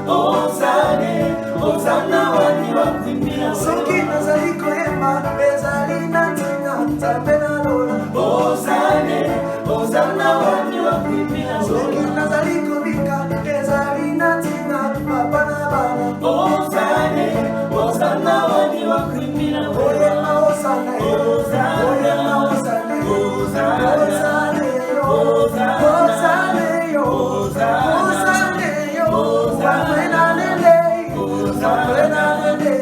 Ozane, Ozana wani wakuimbira Soki nazali koyemba ezali na ntina Nzambe nalola. Ozane, Ozana wani wakuimbira Soki nazali kobika ezali na ntina Papa na bana. Ozane, Ozana wani wakuimbira Oyema osana yo, oyema osana yo, osana yo, osana yo, osana yo, wapena nende, wapena nende,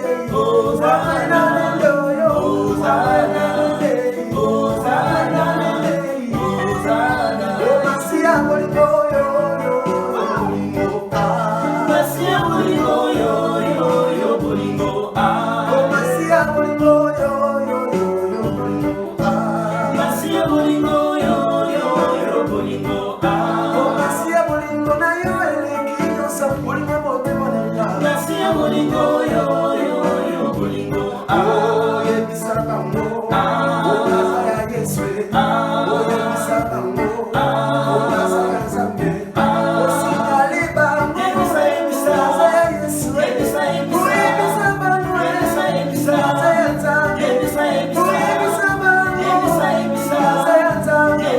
wapena nende yo, wapena nende, wapena nende, Masia bolingo yo yo, Masia bolingo yo yo yo bolingo Masia bolingo yo yo yo, Masia bolingo yo yo yo bolingo Masia bolingo na yo eleki nyonso bolingo motema na nga. Masia bolingo yo yo yo bolingo Oyebisa bango onaza ya Yesu, oyebisa bango onaza ya Nzambe, osikali bango onaza ya Yesu, oyebisa bango onaza ya Nzambe, oyebisa bango onaza ya Nzambe,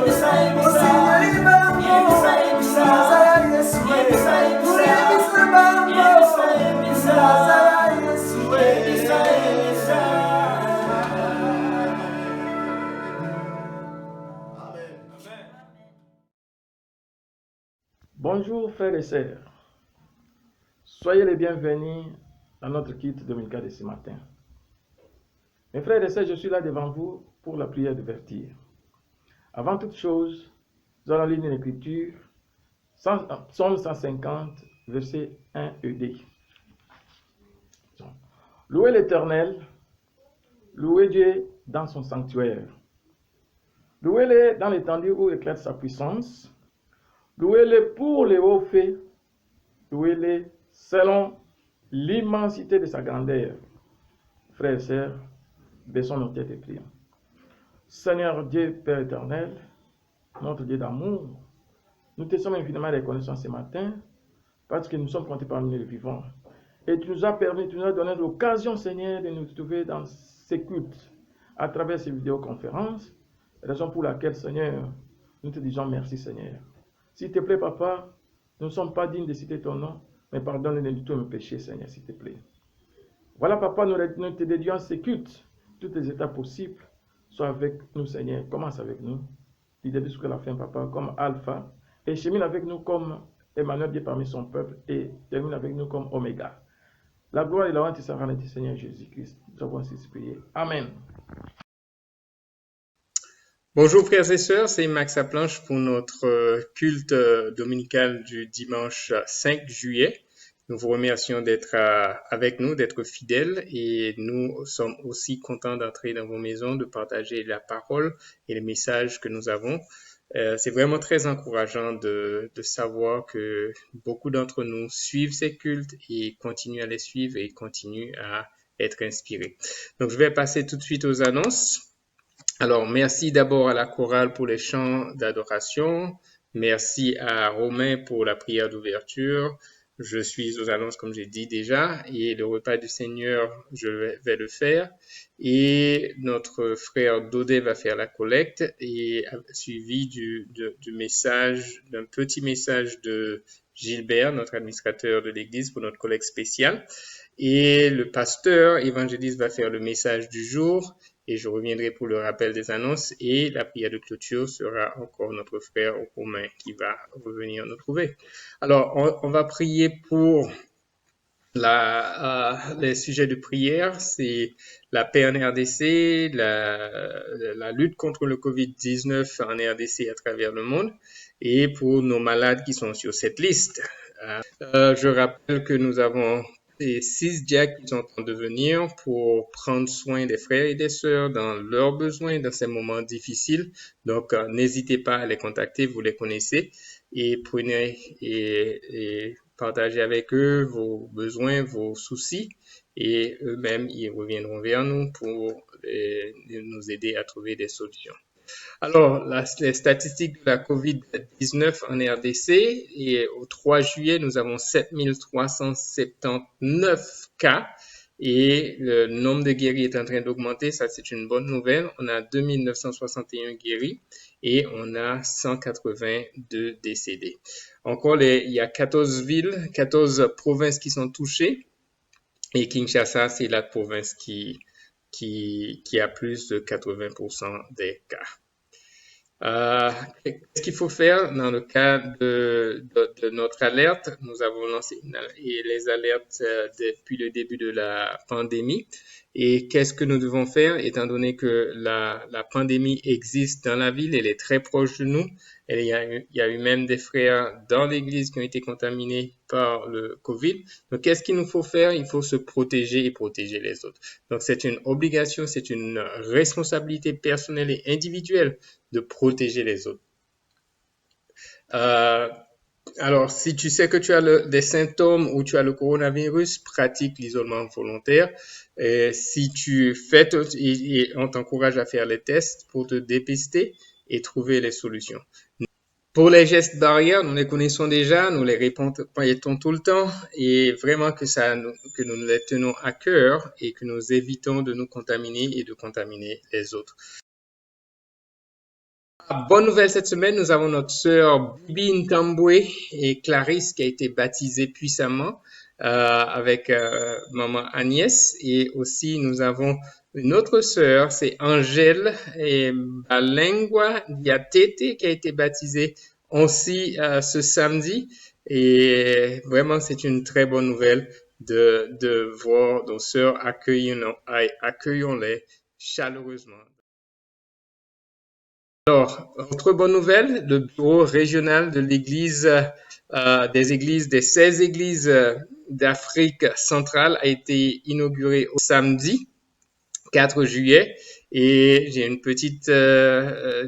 osikali bango onaza ya Yesu, oyebisa bango onaza ya Yesu. Bonjour frères et sœurs, soyez les bienvenus dans notre culte dominical de ce matin. Mes frères et sœurs, je suis là devant vous pour la prière d'ouverture. Avant toute chose, nous allons lire une écriture, Psaume 150, versets 1 et 2. Louez l'Éternel, louez Dieu dans son sanctuaire. Louez-le dans l'étendue où éclate sa puissance. Louez-le pour les hauts faits. Louez-le selon l'immensité de sa grandeur. Frères et sœurs, baissons nos têtes et prions. Seigneur Dieu, Père éternel, notre Dieu d'amour, nous te sommes infiniment reconnaissants ce matin parce que nous sommes comptés parmi les vivants. Et tu nous as permis, tu nous as donné l'occasion, Seigneur, de nous trouver dans ces cultes à travers ces vidéoconférences. Raison pour laquelle, Seigneur, nous te disons merci, Seigneur. S'il te plaît, Papa, nous ne sommes pas dignes de citer ton nom, mais pardonne-nous de tous nos péchés, Seigneur, s'il te plaît. Voilà, Papa, nous te dédions ces cultes, toutes les étapes possibles. Sois avec nous, Seigneur. Commence avec nous. Du début jusqu'à la fin, Papa, comme Alpha. Et chemine avec nous comme Emmanuel Dieu parmi son peuple. Et termine avec nous comme Oméga. La gloire et la honte sera rendue, Seigneur Jésus-Christ. Nous avons ainsi prié. Amen. Bonjour frères et sœurs, c'est Max Aplanche pour notre culte dominical du dimanche 5 juillet. Nous vous remercions d'être avec nous, d'être fidèles et nous sommes aussi contents d'entrer dans vos maisons, de partager la parole et les messages que nous avons. C'est vraiment très encourageant de savoir que beaucoup d'entre nous suivent ces cultes et continuent à les suivre et continuent à être inspirés. Donc je vais passer tout de suite aux annonces. Alors, merci d'abord à la chorale pour les chants d'adoration. Merci à Romain pour la prière d'ouverture. Je suis aux annonces, comme j'ai dit déjà, et le repas du Seigneur, je vais le faire. Et notre frère Daudet va faire la collecte, et suivi d'un petit message de Gilbert, notre administrateur de l'Église, pour notre collecte spéciale. Et le pasteur évangéliste va faire le message du jour. Et je reviendrai pour le rappel des annonces et la prière de clôture sera encore notre frère Romain qui va revenir nous trouver. Alors, on va prier pour les sujets de prière, c'est la paix en RDC, la lutte contre le COVID-19 en RDC à travers le monde et pour nos malades qui sont sur cette liste. Je rappelle que nous avons 6 diacres qui sont en train de venir pour prendre soin des frères et des sœurs dans leurs besoins dans ces moments difficiles. Donc, n'hésitez pas à les contacter, vous les connaissez, et prenez et partagez avec eux vos besoins, vos soucis, et eux-mêmes, ils reviendront vers nous pour nous aider à trouver des solutions. Alors, les statistiques de la COVID-19 en RDC, et au 3 juillet, nous avons 7379 cas et le nombre de guéris est en train d'augmenter. Ça, c'est une bonne nouvelle. On a 2961 guéris et on a 182 décédés. Encore, il y a 14 villes, 14 provinces qui sont touchées et Kinshasa, c'est la province qui a plus de 80% des cas. Qu'est-ce qu'il faut faire dans le cas de notre alerte? Nous avons lancé les alertes depuis le début de la pandémie. Et qu'est-ce que nous devons faire étant donné que la pandémie existe dans la ville, elle est très proche de nous. Et il y a eu même des frères dans l'église qui ont été contaminés par le COVID. Donc, qu'est-ce qu'il nous faut faire? Il faut se protéger et protéger les autres. Donc, c'est une obligation, c'est une responsabilité personnelle et individuelle de protéger les autres. Alors, si tu sais que tu as des symptômes ou tu as le coronavirus, pratique l'isolement volontaire. Et si tu fais, on t'encourage à faire les tests pour te dépister et trouver les solutions. Pour les gestes barrières, nous les connaissons déjà, nous les répétons tout le temps et vraiment que nous les tenons à cœur et que nous évitons de nous contaminer et de contaminer les autres. Bonne nouvelle cette semaine, nous avons notre sœur Bibi Ntambwe et Clarisse qui a été baptisée puissamment avec maman Agnès et aussi nous avons une autre sœur, c'est Angèle et Balengwa Diatete qui a été baptisée aussi ce samedi et vraiment c'est une très bonne nouvelle de voir nos sœurs, accueillons-les chaleureusement. Alors, autre bonne nouvelle, le bureau régional de l'église, des 16 églises d'Afrique centrale a été inauguré au samedi 4 juillet et j'ai une petite,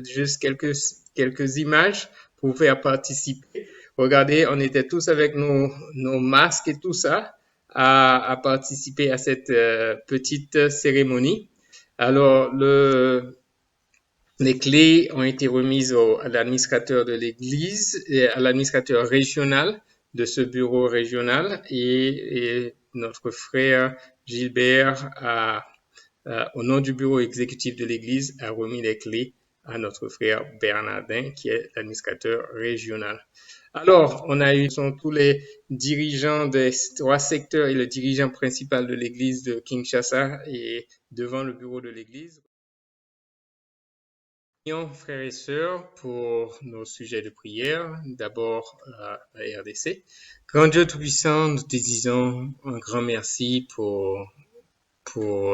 juste quelques images pour vous faire participer. Regardez, on était tous avec nos masques et tout ça à participer à cette petite cérémonie. Alors, les clés ont été remises à l'administrateur de l'église, et à l'administrateur régional de ce bureau régional et notre frère Gilbert au nom du bureau exécutif de l'église a remis les clés à notre frère Bernardin qui est l'administrateur régional. Alors, sont tous les dirigeants des 3 secteurs et le dirigeant principal de l'église de Kinshasa et devant le bureau de l'église. Frères et sœurs, pour nos sujets de prière, d'abord la RDC. Grand Dieu Tout-Puissant, nous te disons un grand merci pour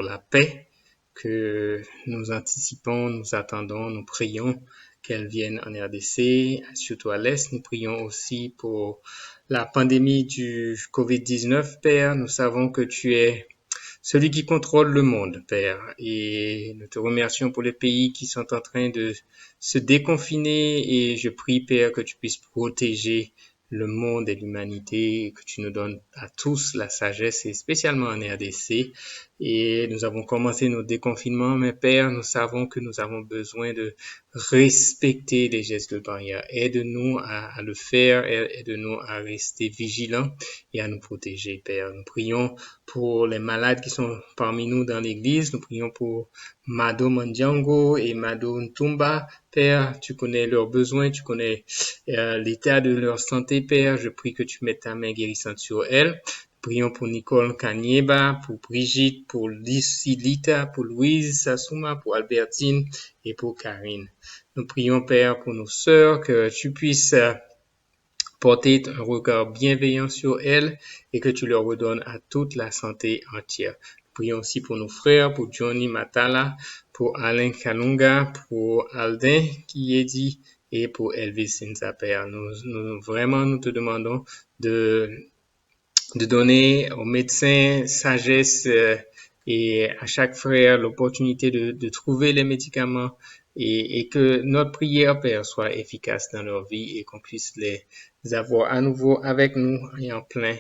la paix que nous anticipons, nous attendons, nous prions qu'elle vienne en RDC, surtout à l'Est. Nous prions aussi pour la pandémie du COVID-19, Père. Nous savons que tu es celui qui contrôle le monde, Père, et nous te remercions pour les pays qui sont en train de se déconfiner et je prie, Père, que tu puisses protéger le monde et l'humanité, que tu nous donnes à tous la sagesse et spécialement en RDC. Et nous avons commencé nos déconfinements, mais Père, nous savons que nous avons besoin de respecter les gestes de barrière. Aide-nous à le faire, aide-nous à rester vigilants et à nous protéger, Père. Nous prions pour les malades qui sont parmi nous dans l'église. Nous prions pour Mado Mandjango et Mado Ntumba. Père, tu connais leurs besoins, tu connais l'état de leur santé, Père. Je prie que tu mettes ta main guérissante sur elles. Prions pour Nicole Kanyeba, pour Brigitte, pour Lucilita, pour Louise Sassouma, pour Albertine et pour Karine. Nous prions, Père, pour nos sœurs, que tu puisses porter un regard bienveillant sur elles et que tu leur redonnes à toute la santé entière. Nous prions aussi pour nos frères, pour Johnny Matala, pour Alain Kalunga, pour Aldin Kiyedi et pour Elvis Sinza, Père. Nous te demandons de donner aux médecins sagesse et à chaque frère l'opportunité de trouver les médicaments et que notre prière, Père, soit efficace dans leur vie et qu'on puisse les avoir à nouveau avec nous et en pleine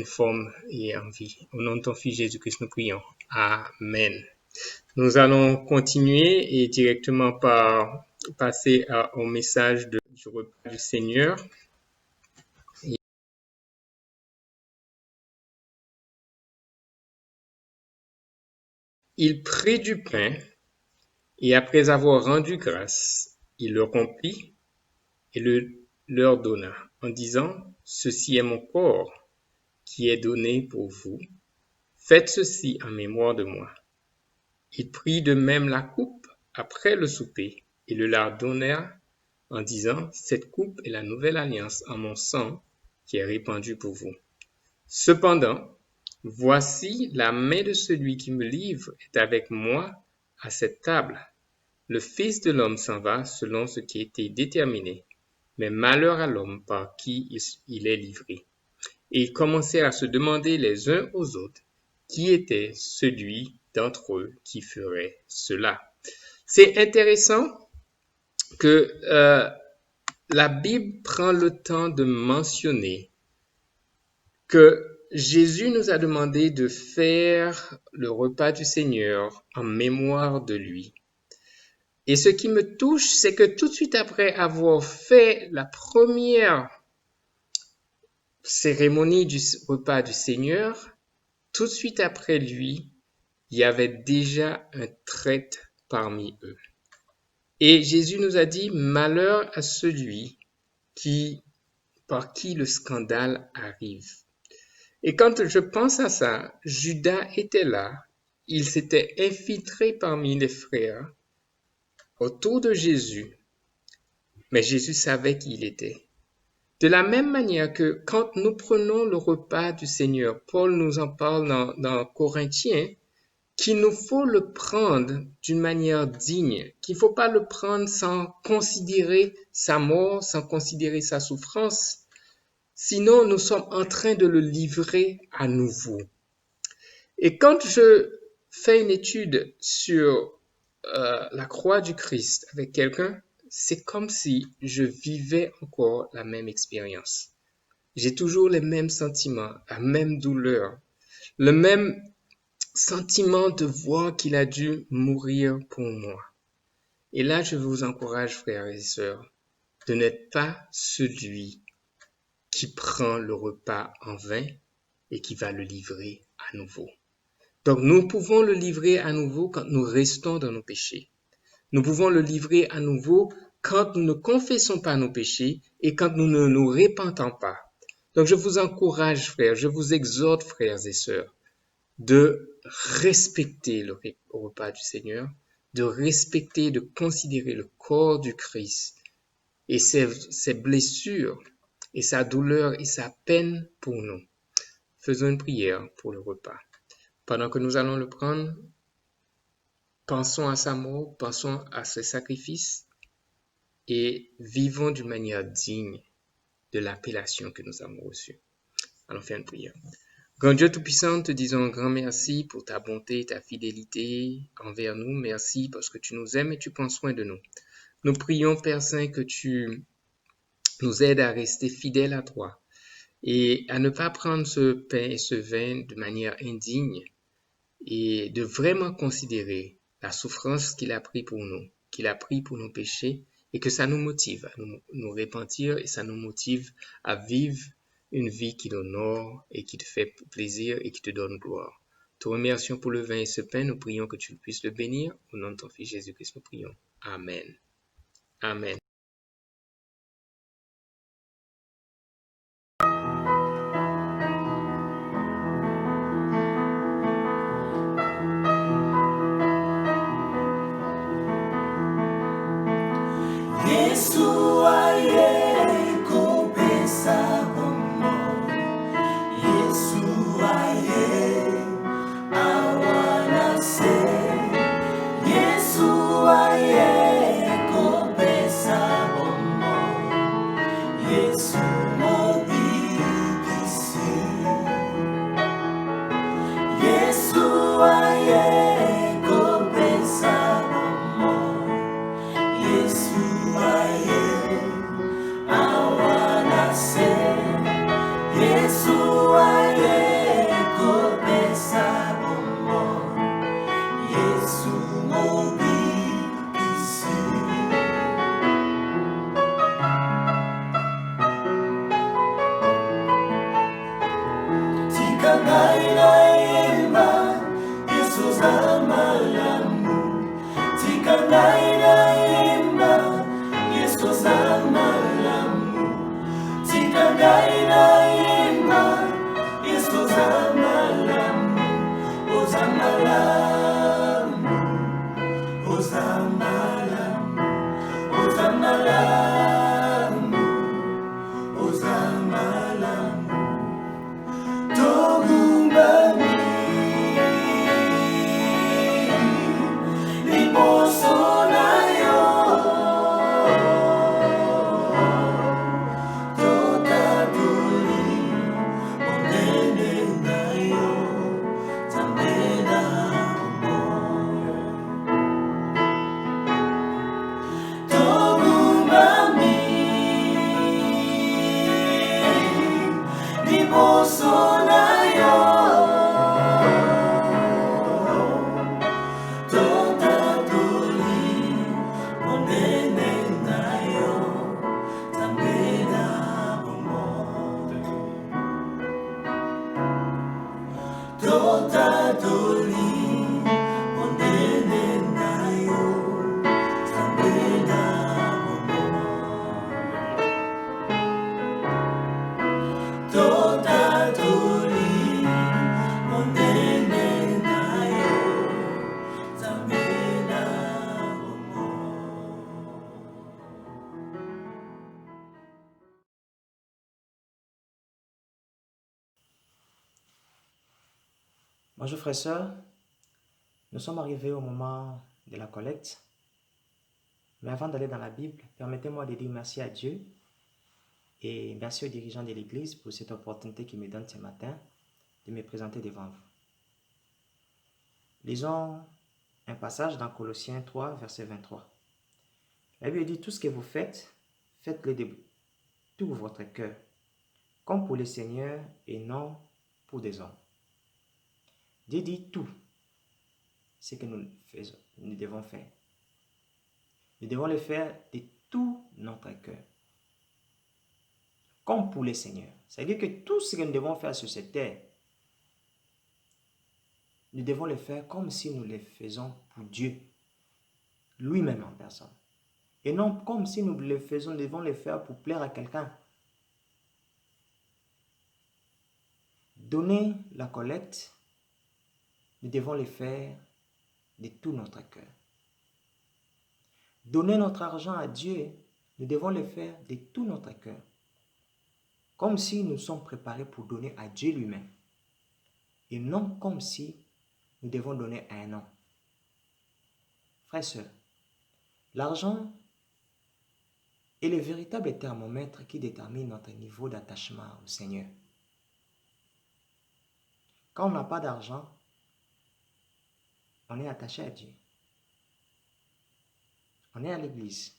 forme et en vie. Au nom de ton Fils Jésus-Christ, nous prions. Amen. Nous allons continuer et directement passer au message du repas du Seigneur. Il prit du pain et après avoir rendu grâce, il le rompit et leur donna en disant, « Ceci est mon corps qui est donné pour vous. Faites ceci en mémoire de moi. » Il prit de même la coupe après le souper et le leur donna en disant, « Cette coupe est la nouvelle alliance en mon sang qui est répandue pour vous. Cependant, voici la main de celui qui me livre est avec moi à cette table. Le Fils de l'homme s'en va selon ce qui a été déterminé, mais malheur à l'homme par qui il est livré. » Et ils commencèrent à se demander les uns aux autres qui était celui d'entre eux qui ferait cela. C'est intéressant que la Bible prend le temps de mentionner que Jésus nous a demandé de faire le repas du Seigneur en mémoire de lui. Et ce qui me touche, c'est que tout de suite après avoir fait la première cérémonie du repas du Seigneur, tout de suite après lui, il y avait déjà un traître parmi eux. Et Jésus nous a dit, malheur à celui par qui le scandale arrive. Et quand je pense à ça, Judas était là, il s'était infiltré parmi les frères autour de Jésus, mais Jésus savait qui il était. De la même manière que quand nous prenons le repas du Seigneur, Paul nous en parle dans Corinthiens, qu'il nous faut le prendre d'une manière digne, qu'il ne faut pas le prendre sans considérer sa mort, sans considérer sa souffrance. Sinon, nous sommes en train de le livrer à nouveau. Et quand je fais une étude sur la croix du Christ avec quelqu'un, c'est comme si je vivais encore la même expérience. J'ai toujours les mêmes sentiments, la même douleur, le même sentiment de voir qu'il a dû mourir pour moi. Et là, je vous encourage, frères et sœurs, de n'être pas celui qui prend le repas en vain et qui va le livrer à nouveau. Donc, nous pouvons le livrer à nouveau quand nous restons dans nos péchés. Nous pouvons le livrer à nouveau quand nous ne confessons pas nos péchés et quand nous ne nous repentons pas. Donc, je vous encourage, frères, je vous exhorte, frères et sœurs, de respecter le repas du Seigneur, de respecter, de considérer le corps du Christ et ses blessures et sa douleur et sa peine pour nous. Faisons une prière pour le repas. Pendant que nous allons le prendre, pensons à sa mort, pensons à ses sacrifices et vivons d'une manière digne de l'appellation que nous avons reçue. Allons faire une prière. Grand Dieu Tout-Puissant, te disons un grand merci pour ta bonté, ta fidélité envers nous. Merci parce que tu nous aimes et tu prends soin de nous. Nous prions, Père Saint, que tu nous aides à rester fidèles à toi et à ne pas prendre ce pain et ce vin de manière indigne et de vraiment considérer la souffrance qu'il a pris pour nous, qu'il a pris pour nos péchés et que ça nous motive à nous repentir et ça nous motive à vivre une vie qui t'honore et qui te fait plaisir et qui te donne gloire. Te remercions pour le vin et ce pain, nous prions que tu puisses le bénir. Au nom de ton Fils Jésus-Christ, nous prions. Amen. Amen. Yesu Bonjour frères et sœurs, nous sommes arrivés au moment de la collecte. Mais avant d'aller dans la Bible, permettez-moi de dire merci à Dieu et merci aux dirigeants de l'Église pour cette opportunité qu'ils me donnent ce matin de me présenter devant vous. Lisons un passage dans Colossiens 3, verset 23. La Bible dit, tout ce que vous faites, faites-le de tout votre cœur, comme pour le Seigneur et non pour des hommes. Dieu dit tout ce que nous devons faire. Nous devons le faire de tout notre cœur, comme pour le Seigneur. C'est-à-dire que tout ce que nous devons faire sur cette terre, nous devons le faire comme si nous le faisons pour Dieu, lui-même en personne. Et non comme si nous le faisons, nous devons le faire pour plaire à quelqu'un. Donner la collecte, nous devons le faire de tout notre cœur. Donner notre argent à Dieu, nous devons le faire de tout notre cœur. Comme si nous sommes préparés pour donner à Dieu lui-même. Et non comme si nous devons donner à un homme. Frères et sœurs, l'argent est le véritable thermomètre qui détermine notre niveau d'attachement au Seigneur. Quand on n'a pas d'argent, on est attaché à Dieu. On est à l'église.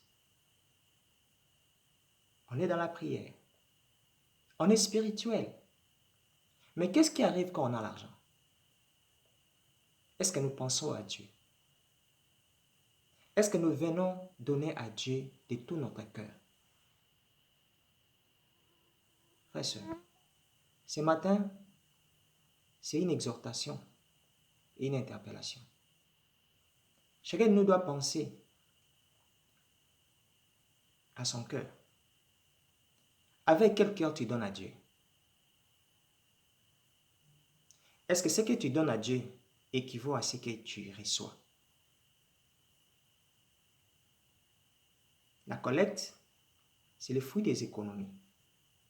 On est dans la prière. On est spirituel. Mais qu'est-ce qui arrive quand on a l'argent? Est-ce que nous pensons à Dieu? Est-ce que nous venons donner à Dieu de tout notre cœur? Frères et sœurs, ce matin, c'est une exhortation et une interpellation. Chacun de nous doit penser à son cœur. Avec quel cœur tu donnes à Dieu? Est-ce que ce que tu donnes à Dieu équivaut à ce que tu reçois? La collecte, c'est le fruit des économies.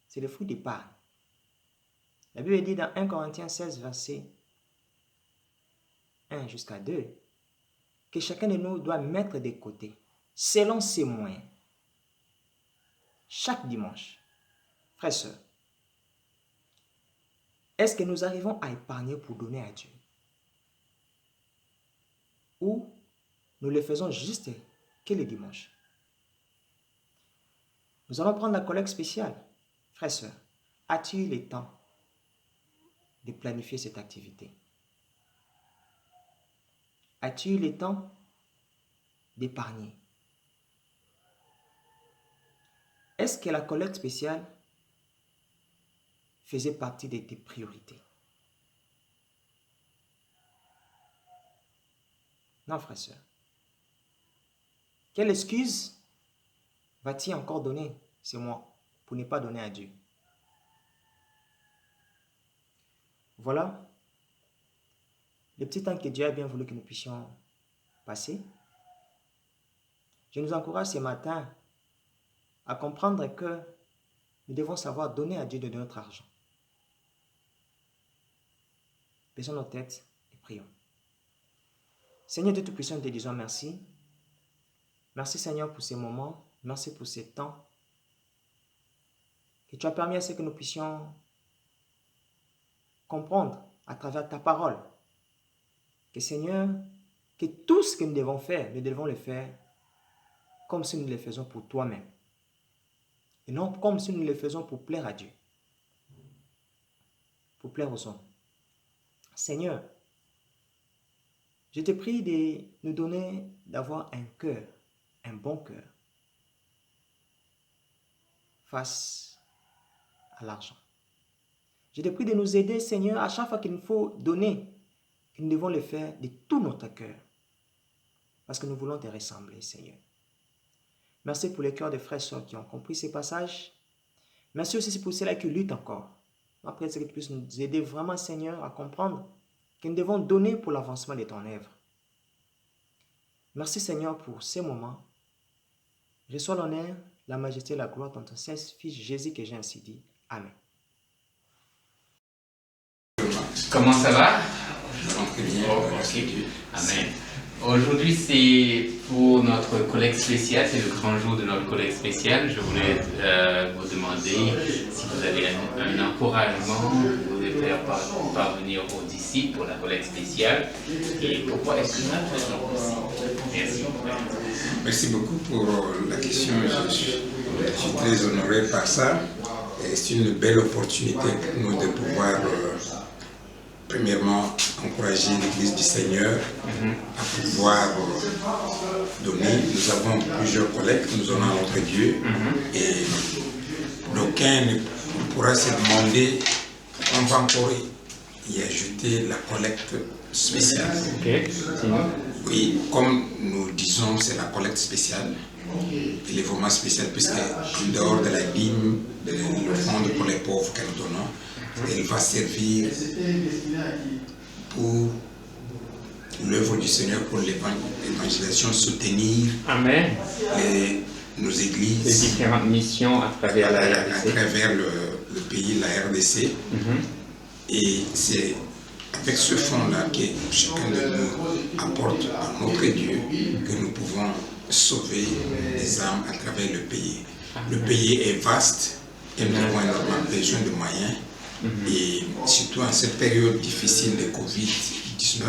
C'est le fruit d'épargne. La Bible dit dans 1 Corinthiens 16, verset 1 jusqu'à 2, que chacun de nous doit mettre de côté, selon ses moyens, chaque dimanche. Frères et sœurs, est-ce que nous arrivons à épargner pour donner à Dieu? Ou nous le faisons juste que le dimanche? Nous allons prendre la collecte spéciale. Frères et sœurs, as-tu eu le temps de planifier cette activité? As-tu eu le temps d'épargner? Est-ce que la collecte spéciale faisait partie de tes priorités? Non, frère, sœur. Quelle excuse va-t-il encore donner, c'est moi, pour ne pas donner à Dieu? Voilà le petit temps que Dieu a bien voulu que nous puissions passer. Je nous encourage ce matin à comprendre que nous devons savoir donner à Dieu de notre argent. Baissons nos têtes et prions. Seigneur Dieu Tout-Puissant, nous te disons merci. Merci Seigneur pour ces moments. Merci pour ces temps que tu as permis à ce que nous puissions comprendre à travers ta parole. Que Seigneur, que tout ce que nous devons faire, nous devons le faire comme si nous le faisons pour toi-même. Et non comme si nous le faisons pour plaire à Dieu. Pour plaire aux hommes. Seigneur, je te prie de nous donner, d'avoir un cœur, un bon cœur, face à l'argent. Je te prie de nous aider, Seigneur, à chaque fois qu'il nous faut donner, que nous devons le faire de tout notre cœur. Parce que nous voulons te ressembler, Seigneur. Merci pour les cœurs de frères et sœurs qui ont compris ces passages. Merci aussi pour ceux-là qui luttent encore. Après, que tu puisses nous aider vraiment, Seigneur, à comprendre que nous devons donner pour l'avancement de ton œuvre. Merci, Seigneur, pour ces moments. Reçois l'honneur, la majesté et la gloire dans ton Saint-Fils Jésus que j'ai ainsi dit. Amen. Comment ça va? Très bien. Ok. Amen. Aujourd'hui, c'est pour notre collecte spéciale, c'est le grand jour de notre collecte spéciale. Je voulais vous demander si vous avez un encouragement, vous voulez faire parvenir aux disciples pour la collecte spéciale et pourquoi est-ce que nous le faisons aussi. Merci. Merci beaucoup pour la question. Je suis très honoré par ça. C'est une belle opportunité pour nous de pouvoir premièrement encourager l'Église du Seigneur à pouvoir donner. Nous avons plusieurs collectes, nous en avons notre Dieu et d'aucuns pourra se demander, on va encore y ajouter la collecte spéciale. Oui, comme nous disons, c'est la collecte spéciale. Elle est vraiment spéciale puisque en dehors de la dîme, de l'offrande pour les pauvres que nous donnons, elle va servir pour l'œuvre du Seigneur, pour l'évangélisation, soutenir nos églises, les différentes missions à travers la RDC. À travers le pays, la RDC. Et c'est avec ce fonds-là que chacun de nous apporte à notre Dieu que nous pouvons sauver les âmes à travers le pays. Le pays est vaste et nous avons énormément besoin de moyens. Et surtout en cette période difficile de Covid-19,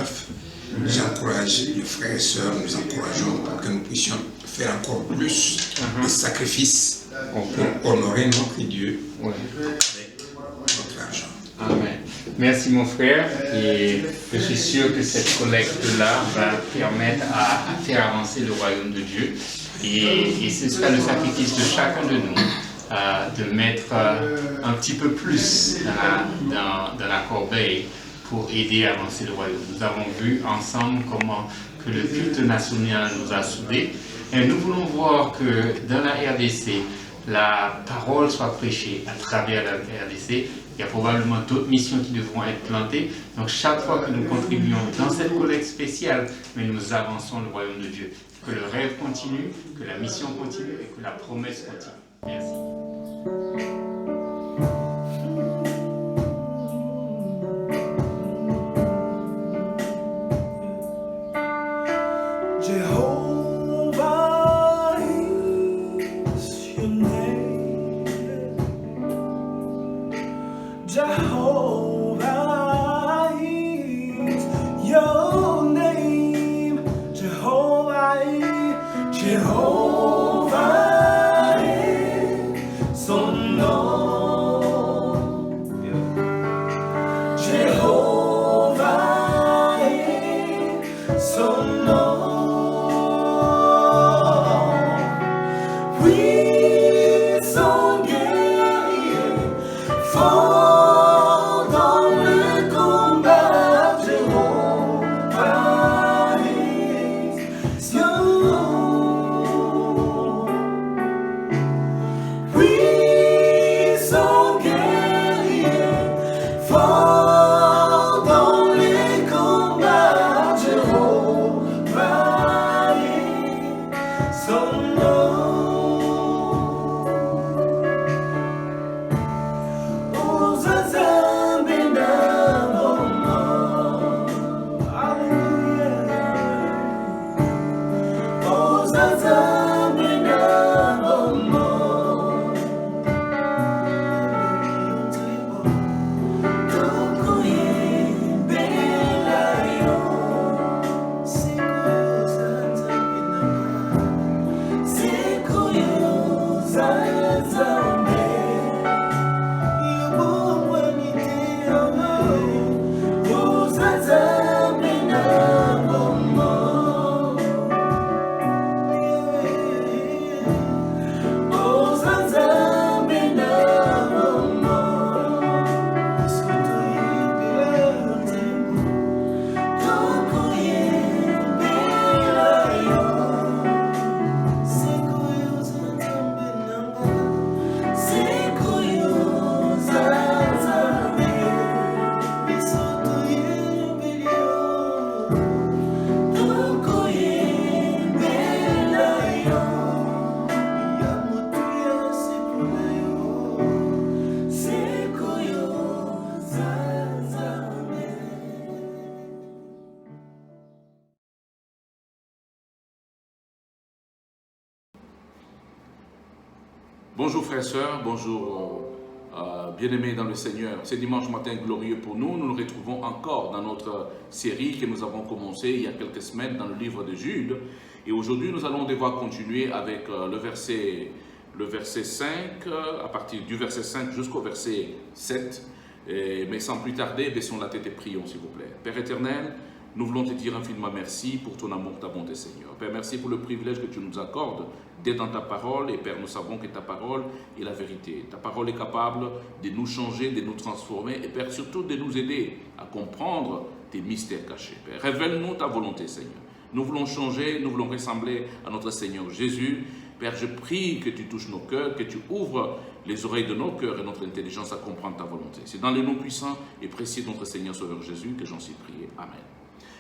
j'encourage les frères et sœurs, nous encourageons pour que nous puissions faire encore plus de sacrifices pour honorer notre Dieu avec notre argent. Amen. Merci mon frère et je suis sûr que cette collecte-là va permettre à faire avancer le royaume de Dieu et ce sera le sacrifice de chacun de nous. De mettre un petit peu plus dans la corbeille pour aider à avancer le royaume. Nous avons vu ensemble comment que le culte national nous a soudés et nous voulons voir que dans la RDC, la parole soit prêchée à travers la RDC. Il y a probablement d'autres missions qui devront être plantées. Donc chaque fois que nous contribuons dans cette collecte spéciale, mais nous avançons le royaume de Dieu. Que le rêve continue, que la mission continue et que la promesse continue. Merci. Jehovah is your name. Jehovah is your name. Jehovah is son nom. Jehovah est son nom. Puissant guerrier, fort dans le combat. Jehovah est Bonjour frères et sœurs, bonjour bien-aimés dans le Seigneur. C'est dimanche matin glorieux pour nous. Nous nous retrouvons encore dans notre série que nous avons commencée il y a quelques semaines dans le livre de Jude. Et aujourd'hui, nous allons devoir continuer avec le verset 5, à partir du verset 5 jusqu'au verset 7. Mais sans plus tarder, baissons la tête et prions s'il vous plaît. Père éternel, nous voulons te dire infiniment merci pour ton amour, ta bonté, Seigneur. Père, merci pour le privilège que tu nous accordes d'être dans ta parole. Et Père, nous savons que ta parole est la vérité. Ta parole est capable de nous changer, de nous transformer. Et Père, surtout de nous aider à comprendre tes mystères cachés. Père, révèle-nous ta volonté, Seigneur. Nous voulons changer, nous voulons ressembler à notre Seigneur Jésus. Père, je prie que tu touches nos cœurs, que tu ouvres les oreilles de nos cœurs et notre intelligence à comprendre ta volonté. C'est dans le nom puissant et précieux de notre Seigneur Sauveur Jésus que j'en suis prié. Amen.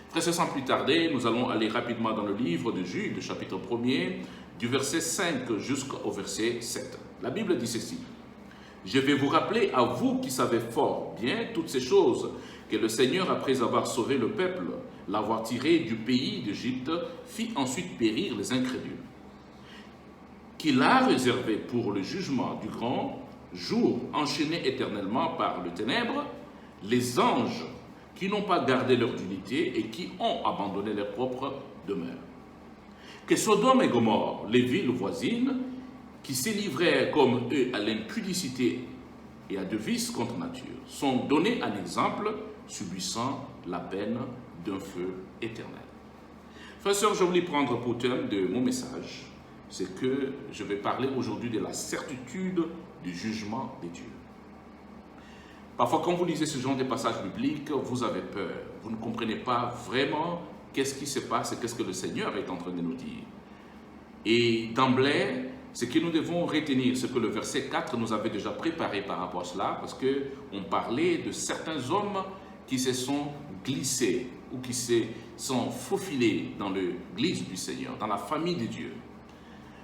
Frères, sans plus tarder, nous allons aller rapidement dans le livre de Jude, chapitre 1er, du verset 5 jusqu'au verset 7. La Bible dit ceci. « Je vais vous rappeler à vous qui savez fort bien toutes ces choses, que le Seigneur, après avoir sauvé le peuple, l'avoir tiré du pays d'Égypte, fit ensuite périr les incrédules, qu'il a réservé pour le jugement du grand jour, enchaînés éternellement par le ténèbre, les anges qui n'ont pas gardé leur dignité et qui ont abandonné leur propre demeure. Que Sodome et Gomorrhe, les villes voisines, qui se livraient comme eux à l'impudicité et à de vices contre nature, sont donnés en exemple, subissant la peine d'un feu éternel. » Frères et sœurs, je voulais prendre pour thème de mon message, c'est que je vais parler aujourd'hui de la certitude du jugement de Dieu. Parfois, quand vous lisez ce genre de passages bibliques, vous avez peur. Vous ne comprenez pas vraiment qu'est-ce qui se passe et qu'est-ce que le Seigneur est en train de nous dire. Et d'emblée, ce que nous devons retenir, c'est que le verset 4 nous avait déjà préparé par rapport à cela, parce qu'on parlait de certains hommes qui se sont glissés ou qui se sont faufilés dans l'église du Seigneur, dans la famille de Dieu.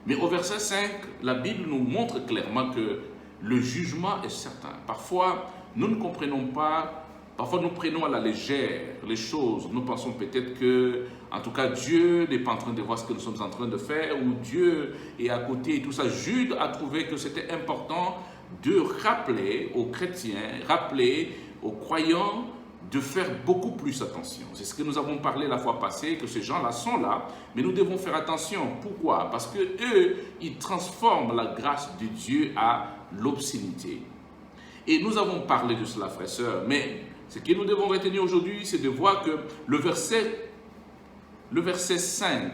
Mais au verset 5, la Bible nous montre clairement que le jugement est certain. Parfois, nous ne comprenons pas, parfois nous prenons à la légère les choses. Nous pensons peut-être que, en tout cas, Dieu n'est pas en train de voir ce que nous sommes en train de faire, ou Dieu est à côté et tout ça. Jude a trouvé que c'était important de rappeler aux chrétiens, rappeler aux croyants de faire beaucoup plus attention. C'est ce que nous avons parlé la fois passée, que ces gens-là sont là, mais nous devons faire attention. Pourquoi? Parce que eux, ils transforment la grâce de Dieu à l'obscénité. Et nous avons parlé de cela, frères et sœurs, mais ce que nous devons retenir aujourd'hui, c'est de voir que le verset 5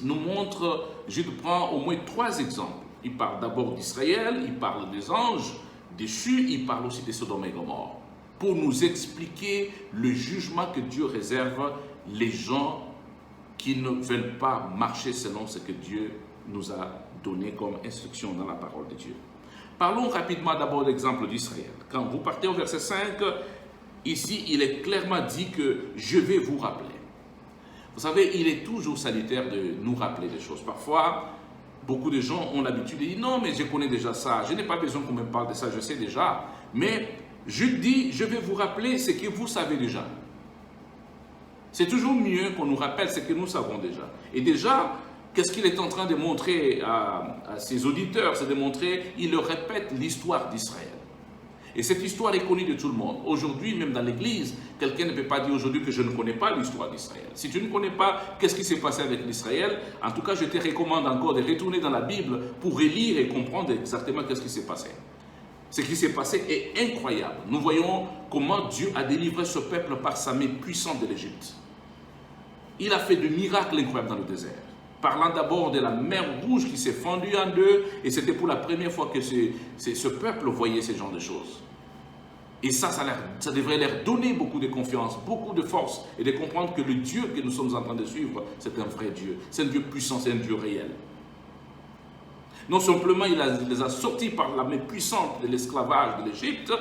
nous montre, Jude prend au moins 3 exemples. Il parle d'abord d'Israël, il parle des anges déchus, il parle aussi des Sodome et Gomorrhe, pour nous expliquer le jugement que Dieu réserve les gens qui ne veulent pas marcher selon ce que Dieu nous a donné comme instruction dans la parole de Dieu. Parlons rapidement d'abord de l'exemple d'Israël. Quand vous partez au verset 5, ici, il est clairement dit que je vais vous rappeler. Vous savez, il est toujours salutaire de nous rappeler des choses. Parfois, beaucoup de gens ont l'habitude de dire non, mais je connais déjà ça, je n'ai pas besoin qu'on me parle de ça, je sais déjà. Mais je dis, je vais vous rappeler ce que vous savez déjà. C'est toujours mieux qu'on nous rappelle ce que nous savons déjà. Et déjà, qu'est-ce qu'il est en train de montrer à ses auditeurs? C'est de montrer, il leur répète l'histoire d'Israël. Et cette histoire est connue de tout le monde. Aujourd'hui, même dans l'église, quelqu'un ne peut pas dire aujourd'hui que je ne connais pas l'histoire d'Israël. Si tu ne connais pas qu'est-ce qui s'est passé avec l'Israël, en tout cas, je te recommande encore de retourner dans la Bible pour relire et comprendre exactement qu'est-ce qui s'est passé. Ce qui s'est passé est incroyable. Nous voyons comment Dieu a délivré ce peuple par sa main puissante de l'Égypte. Il a fait de miracles incroyables dans le désert. Parlant d'abord de la mer Rouge qui s'est fendue en deux, et c'était pour la première fois que ce peuple voyait ce genre de choses. Et ça devrait leur donner beaucoup de confiance, beaucoup de force, et de comprendre que le Dieu que nous sommes en train de suivre, c'est un vrai Dieu. C'est un Dieu puissant, c'est un Dieu réel. Non simplement il les a sortis par la main puissante de l'esclavage de l'Égypte,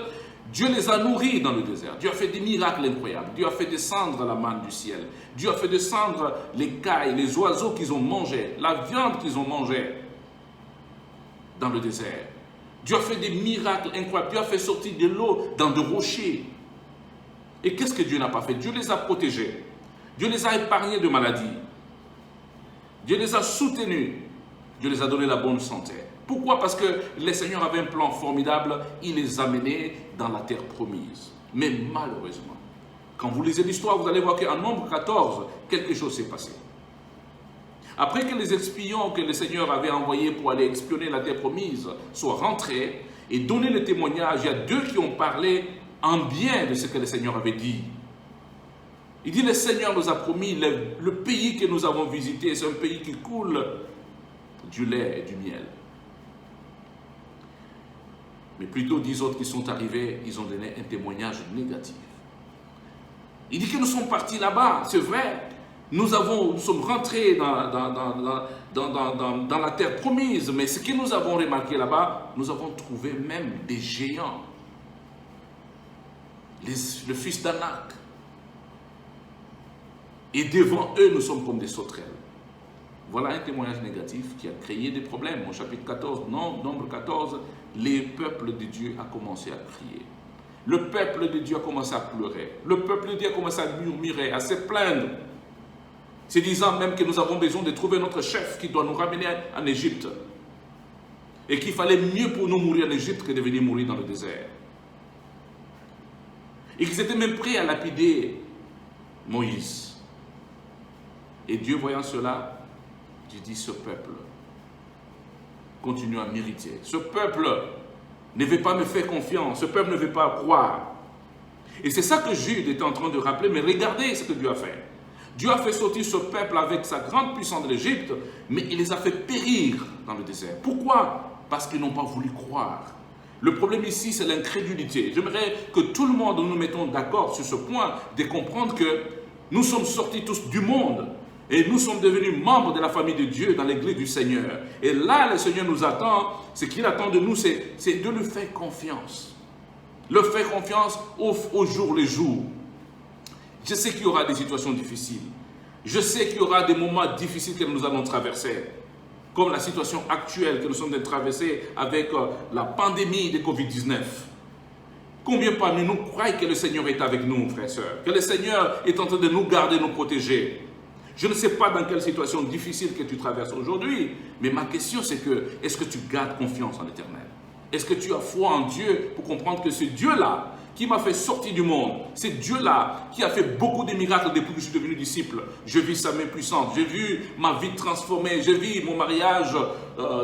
Dieu les a nourris dans le désert. Dieu a fait des miracles incroyables. Dieu a fait descendre la manne du ciel. Dieu a fait descendre les cailles, les oiseaux qu'ils ont mangés, la viande qu'ils ont mangée dans le désert. Dieu a fait des miracles incroyables. Dieu a fait sortir de l'eau dans des rochers. Et qu'est-ce que Dieu n'a pas fait? Dieu les a protégés. Dieu les a épargnés de maladies. Dieu les a soutenus. Dieu les a donné la bonne santé. Pourquoi? Parce que le Seigneur avait un plan formidable. Il les a menés dans la terre promise. Mais malheureusement, quand vous lisez l'histoire, vous allez voir qu'en Nombre 14, quelque chose s'est passé. Après que les espions que le Seigneur avait envoyés pour aller espionner la terre promise soient rentrés et donné le témoignage, il y a deux qui ont parlé en bien de ce que le Seigneur avait dit. Il dit, le Seigneur nous a promis, le pays que nous avons visité, c'est un pays qui coule du lait et du miel. Mais plutôt 10 autres qui sont arrivés, ils ont donné un témoignage négatif. Il dit que nous sommes partis là-bas, c'est vrai. Nous sommes rentrés dans la terre promise, mais ce que nous avons remarqué là-bas, nous avons trouvé même des géants. Le fils d'Anak. Et devant eux, nous sommes comme des sauterelles. Voilà un témoignage négatif qui a créé des problèmes. Au chapitre 14, Nombre 14, les peuples de Dieu a commencé à crier. Le peuple de Dieu a commencé à pleurer. Le peuple de Dieu a commencé à murmurer, à se plaindre. Se disant même que nous avons besoin de trouver notre chef qui doit nous ramener en Égypte. Et qu'il fallait mieux pour nous mourir en Égypte que de venir mourir dans le désert. Et qu'ils étaient même prêts à lapider Moïse. Et Dieu, voyant cela, Dieu dit, ce peuple continue à m'irriter. Ce peuple ne veut pas me faire confiance. Ce peuple ne veut pas croire. Et c'est ça que Jude était en train de rappeler. Mais regardez ce que Dieu a fait. Dieu a fait sortir ce peuple avec sa grande puissance de l'Égypte, mais il les a fait périr dans le désert. Pourquoi? Parce qu'ils n'ont pas voulu croire. Le problème ici, c'est l'incrédulité. J'aimerais que tout le monde nous mettons d'accord sur ce point, de comprendre que nous sommes sortis tous du monde et nous sommes devenus membres de la famille de Dieu dans l'église du Seigneur. Et là, le Seigneur nous attend. Ce qu'il attend de nous, c'est de lui faire confiance. Le faire confiance au jour le jour. Je sais qu'il y aura des situations difficiles. Je sais qu'il y aura des moments difficiles que nous allons traverser. Comme la situation actuelle que nous sommes en train de traverser avec la pandémie de Covid-19. Combien parmi nous croient que le Seigneur est avec nous, frères et sœurs? Que le Seigneur est en train de nous garder, nous protéger? Je ne sais pas dans quelle situation difficile que tu traverses aujourd'hui, mais ma question c'est que, est-ce que tu gardes confiance en l'Éternel? Est-ce que tu as foi en Dieu pour comprendre que ce Dieu-là, qui m'a fait sortir du monde, c'est Dieu-là qui a fait beaucoup de miracles depuis que je suis devenu disciple. Je vis sa main puissante, j'ai vu ma vie transformée, je vis mon mariage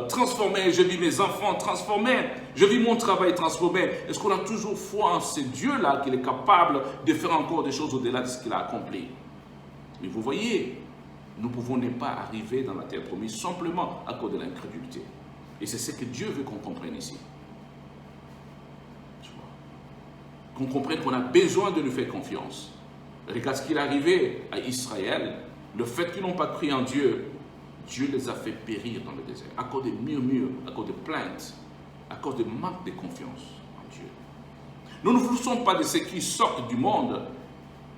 transformé, je vis mes enfants transformés, je vis mon travail transformé. Est-ce qu'on a toujours foi en ce Dieu-là qu'il est capable de faire encore des choses au-delà de ce qu'il a accompli? Mais vous voyez, nous pouvons ne pas arriver dans la terre promise simplement à cause de l'incrédulité. Et c'est ce que Dieu veut qu'on comprenne ici. Qu'on comprenne qu'on a besoin de lui faire confiance. Regarde ce qui est arrivé à Israël. Le fait qu'ils n'ont pas cru en Dieu, Dieu les a fait périr dans le désert. À cause de murmures, à cause de plaintes, à cause de manque de confiance en Dieu. Nous ne sommes pas de ceux qui sortent du monde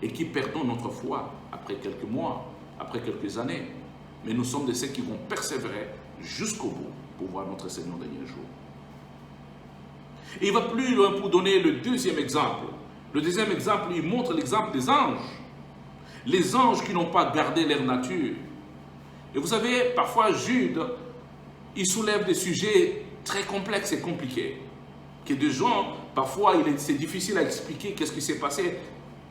et qui perdons notre foi après quelques mois, après quelques années. Mais nous sommes de ceux qui vont persévérer jusqu'au bout pour voir notre Seigneur au dernier jour. Et il va plus loin pour donner le deuxième exemple. Le deuxième exemple, il montre l'exemple des anges. Les anges qui n'ont pas gardé leur nature. Et vous savez, parfois Jude, il soulève des sujets très complexes et compliqués. Que des gens, parfois, c'est difficile à expliquer qu'est-ce qui s'est passé.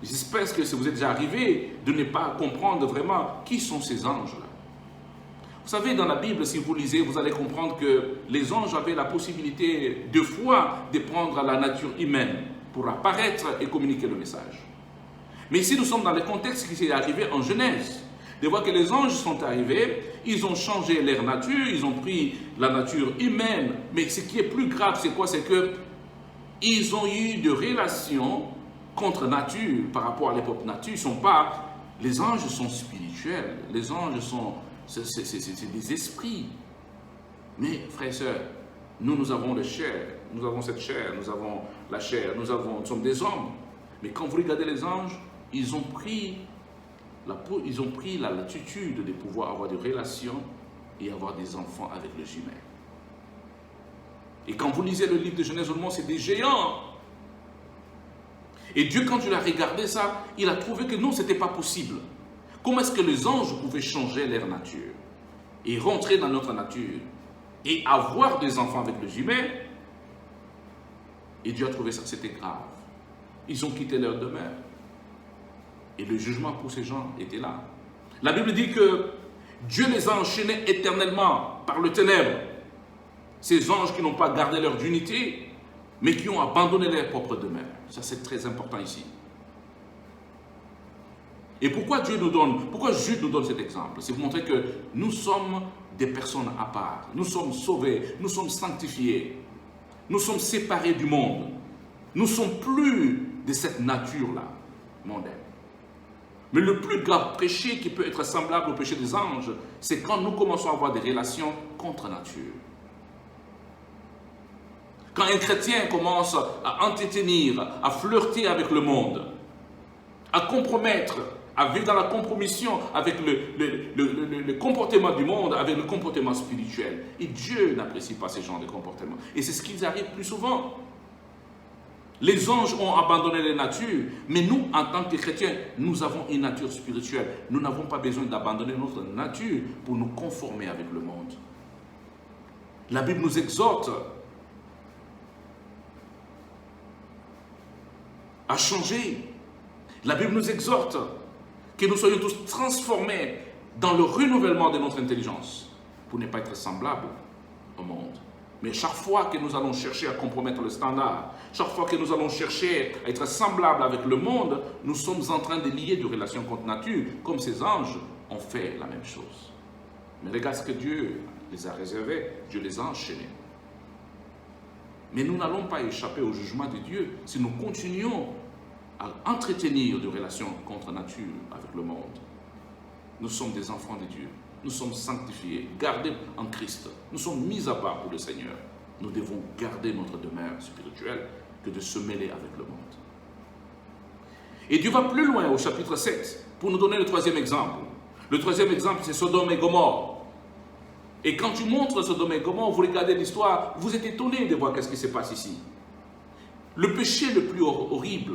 J'espère que ça vous est déjà arrivé de ne pas comprendre vraiment qui sont ces anges-là. Vous savez, dans la Bible, si vous lisez, vous allez comprendre que les anges avaient la possibilité de fois de prendre la nature humaine pour apparaître et communiquer le message. Mais ici, nous sommes dans le contexte qui s'est arrivé en Genèse. De voir que les anges sont arrivés, ils ont changé leur nature, ils ont pris la nature humaine. Mais ce qui est plus grave, c'est quoi? C'est qu'ils ont eu des relations contre nature par rapport à l'époque nature. Les anges sont spirituels, les anges sont... C'est des esprits. Mais, frères et sœurs, nous avons la chair, nous avons cette chair, nous avons la chair, nous sommes des hommes. Mais quand vous regardez les anges, ils ont pris la latitude de pouvoir avoir des relations et avoir des enfants avec les humains. Et quand vous lisez le livre de Genèse, c'est des géants. Et Dieu, quand il a regardé ça, il a trouvé que non, ce n'était pas possible. Comment est-ce que les anges pouvaient changer leur nature et rentrer dans notre nature et avoir des enfants avec les humains? Et Dieu a trouvé ça, c'était grave. Ils ont quitté leur demeure. Et le jugement pour ces gens était là. La Bible dit que Dieu les a enchaînés éternellement par le ténèbre. Ces anges qui n'ont pas gardé leur dignité, mais qui ont abandonné leur propre demeure. Ça, c'est très important ici. Et pourquoi Jude nous donne cet exemple? C'est pour montrer que nous sommes des personnes à part. Nous sommes sauvés, nous sommes sanctifiés. Nous sommes séparés du monde. Nous ne sommes plus de cette nature-là, mondaine. Mais le plus grave péché qui peut être semblable au péché des anges, c'est quand nous commençons à avoir des relations contre nature. Quand un chrétien commence à entretenir, à flirter avec le monde, à compromettre, à vivre dans la compromission avec le comportement du monde, avec le comportement spirituel. Et Dieu n'apprécie pas ce genre de comportement. Et c'est ce qui arrive plus souvent. Les anges ont abandonné la nature, mais nous, en tant que chrétiens, nous avons une nature spirituelle. Nous n'avons pas besoin d'abandonner notre nature pour nous conformer avec le monde. La Bible nous exhorte à changer. La Bible nous exhorte que nous soyons tous transformés dans le renouvellement de notre intelligence pour ne pas être semblables au monde. Mais chaque fois que nous allons chercher à compromettre le standard, chaque fois que nous allons chercher à être semblables avec le monde, nous sommes en train de lier des relations contre nature, comme ces anges ont fait la même chose. Mais regarde ce que Dieu les a réservés, Dieu les a enchaînés. Mais nous n'allons pas échapper au jugement de Dieu si nous continuons à entretenir des relations contre nature avec le monde. Nous sommes des enfants de Dieu. Nous sommes sanctifiés, gardés en Christ. Nous sommes mis à part pour le Seigneur. Nous devons garder notre demeure spirituelle que de se mêler avec le monde. Et Dieu va plus loin au chapitre 7 pour nous donner le troisième exemple. Le troisième exemple, c'est Sodome et Gomorrhe. Et quand tu montres Sodome et Gomorrhe, vous regardez l'histoire, vous êtes étonnés de voir qu'est-ce qui se passe ici. Le péché le plus horrible,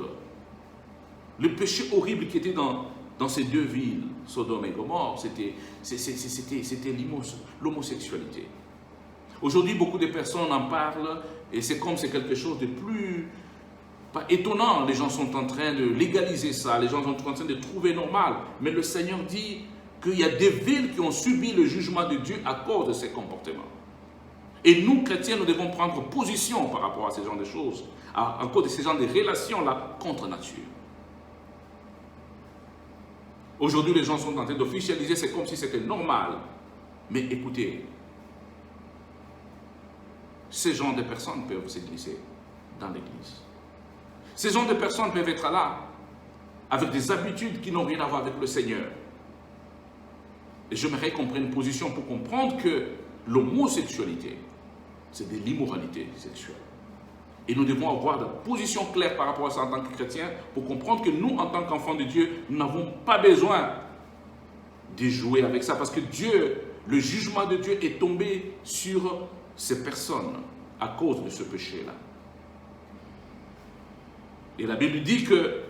le péché horrible qui était dans ces deux villes, Sodome et Gomorrhe, c'était l'homosexualité. Aujourd'hui, beaucoup de personnes en parlent et c'est comme c'est quelque chose de plus pas étonnant. Les gens sont en train de légaliser ça, les gens sont en train de trouver normal. Mais le Seigneur dit qu'il y a des villes qui ont subi le jugement de Dieu à cause de ces comportements. Et nous, chrétiens, nous devons prendre position par rapport à ces genres de choses, à cause de ces genres de relations-là contre nature. Aujourd'hui, les gens sont en train d'officialiser, c'est comme si c'était normal. Mais écoutez, ces genres de personnes peuvent se glisser dans l'église. Ces genres de personnes peuvent être là, avec des habitudes qui n'ont rien à voir avec le Seigneur. Et j'aimerais qu'on prenne une position pour comprendre que l'homosexualité, c'est de l'immoralité sexuelle. Et nous devons avoir une position claire par rapport à ça en tant que chrétiens pour comprendre que nous, en tant qu'enfants de Dieu, nous n'avons pas besoin de jouer avec ça parce que Dieu, le jugement de Dieu est tombé sur ces personnes à cause de ce péché-là. Et la Bible dit que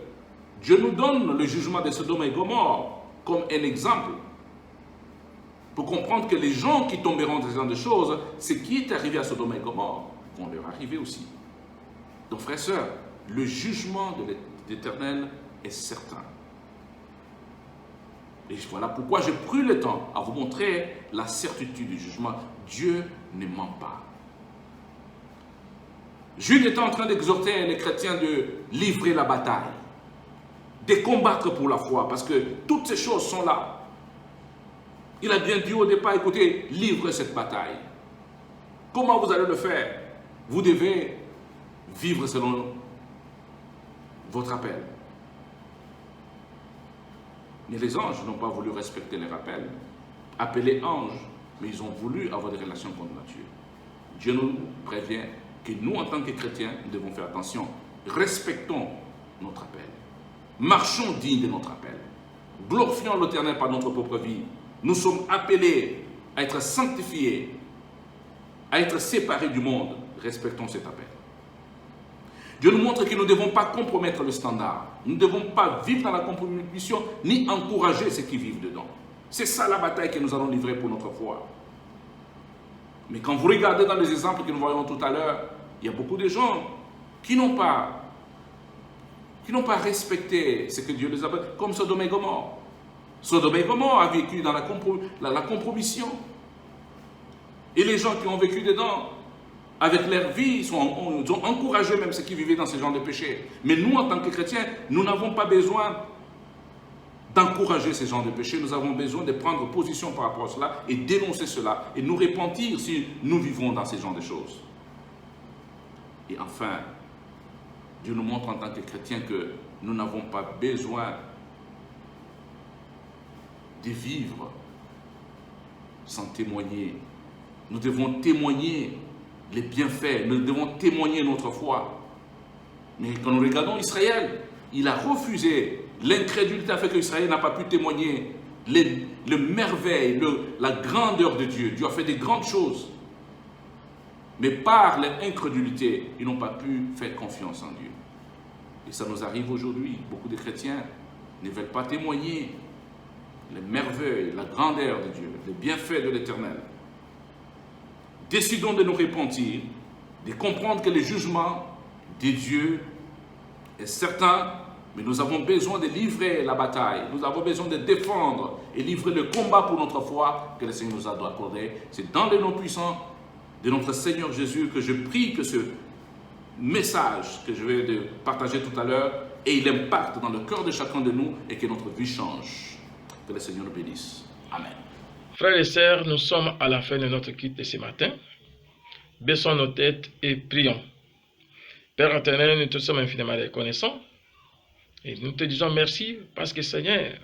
Dieu nous donne le jugement de Sodome et Gomorrhe comme un exemple pour comprendre que les gens qui tomberont dans ce genre de choses, ce qui est arrivé à Sodome et Gomorrhe vont leur arriver aussi. Donc, frères et sœurs, le jugement de l'Éternel est certain. Et voilà pourquoi j'ai pris le temps à vous montrer la certitude du jugement. Dieu ne ment pas. Jude était en train d'exhorter les chrétiens de livrer la bataille, de combattre pour la foi, parce que toutes ces choses sont là. Il a bien dit au départ, écoutez, livrez cette bataille. Comment vous allez le faire? Vous devez vivre selon votre appel. Mais les anges n'ont pas voulu respecter les rappels, appelés anges, mais ils ont voulu avoir des relations contre nature. Dieu nous prévient que nous, en tant que chrétiens, nous devons faire attention. Respectons notre appel. Marchons dignes de notre appel. Glorifions l'Éternel par notre propre vie. Nous sommes appelés à être sanctifiés, à être séparés du monde. Respectons cet appel. Dieu nous montre que nous ne devons pas compromettre le standard. Nous ne devons pas vivre dans la compromission, ni encourager ceux qui vivent dedans. C'est ça la bataille que nous allons livrer pour notre foi. Mais quand vous regardez dans les exemples que nous voyons tout à l'heure, il y a beaucoup de gens qui n'ont pas respecté ce que Dieu les a appelés, comme Sodome et Gomorrhe. Sodome et Gomorrhe a vécu dans la compromission. Et les gens qui ont vécu dedans, avec leur vie, ils ont encouragé même ceux qui vivaient dans ce genre de péché. Mais nous, en tant que chrétiens, nous n'avons pas besoin d'encourager ces gens de péché. Nous avons besoin de prendre position par rapport à cela et dénoncer cela et nous repentir si nous vivons dans ces genres de choses. Et enfin, Dieu nous montre en tant que chrétiens que nous n'avons pas besoin de vivre sans témoigner. Nous devons témoigner les bienfaits, nous devons témoigner notre foi. Mais quand nous regardons Israël, il a refusé. L'incrédulité a fait que Israël n'a pas pu témoigner le merveille, la grandeur de Dieu. Dieu a fait des grandes choses. Mais par l'incrédulité, ils n'ont pas pu faire confiance en Dieu. Et ça nous arrive aujourd'hui. Beaucoup de chrétiens ne veulent pas témoigner les merveilles, la grandeur de Dieu, les bienfaits de l'Éternel. Décidons de nous repentir, de comprendre que le jugement de Dieu est certain, mais nous avons besoin de livrer la bataille, nous avons besoin de défendre et livrer le combat pour notre foi que le Seigneur nous a accordé. C'est dans le nom puissant de notre Seigneur Jésus que je prie que ce message que je vais partager tout à l'heure ait l'impact dans le cœur de chacun de nous et que notre vie change. Que le Seigneur nous bénisse. Amen. Frères et sœurs, nous sommes à la fin de notre culte de ce matin. Baissons nos têtes et prions. Père éternel, nous te sommes infiniment reconnaissants. Et nous te disons merci parce que Seigneur,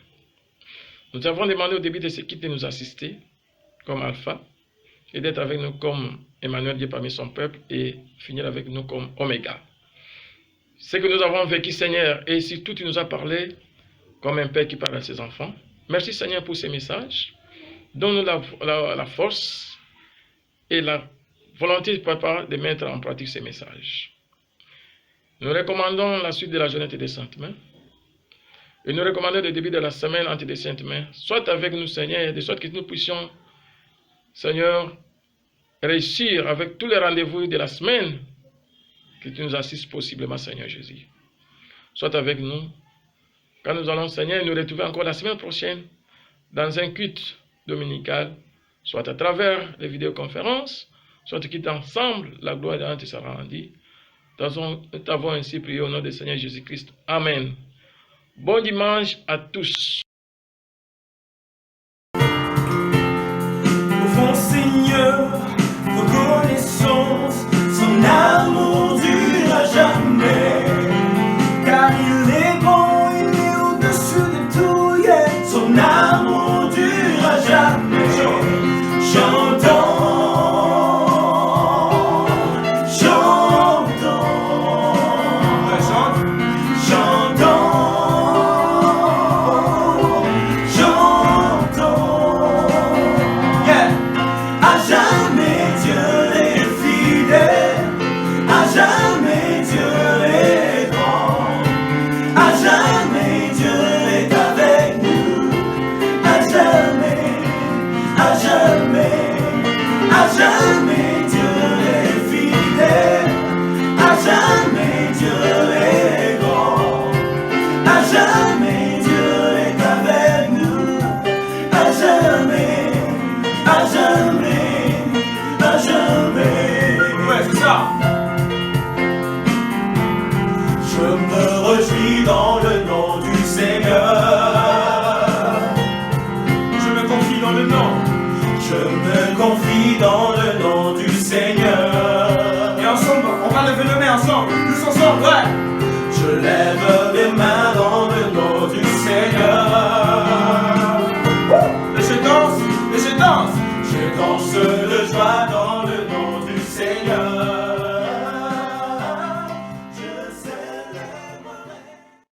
nous avons demandé au début de ce culte de nous assister comme Alpha et d'être avec nous comme Emmanuel, Dieu parmi son peuple, et finir avec nous comme Oméga. Ce que nous avons vécu, Seigneur, et surtout tu nous as parlé comme un père qui parle à ses enfants. Merci Seigneur pour ces messages. Donne-nous la force et la volonté de Papa de mettre en pratique ces messages. Nous recommandons la suite de la journée des Saintes Mains. Et nous recommandons le début de la semaine entre les Saintes Mains. Soit avec nous, Seigneur, de sorte que nous puissions, Seigneur, réussir avec tous les rendez-vous de la semaine que tu nous assistes possiblement, Seigneur Jésus. Soit avec nous. Quand nous allons, Seigneur, nous retrouver encore la semaine prochaine dans un culte dominical, soit à travers les vidéoconférences, soit quitte ensemble, la gloire de Dieu te sera rendue. Nous t'avons ainsi prié au nom du Seigneur Jésus-Christ. Amen. Bon dimanche à tous. Au fond, Seigneur, reconnaissance, son amour durera jamais. Car il est bon, il est au-dessus de tout, yeah. Son amour durera jamais. Chantons. À jamais. de joie dans le nom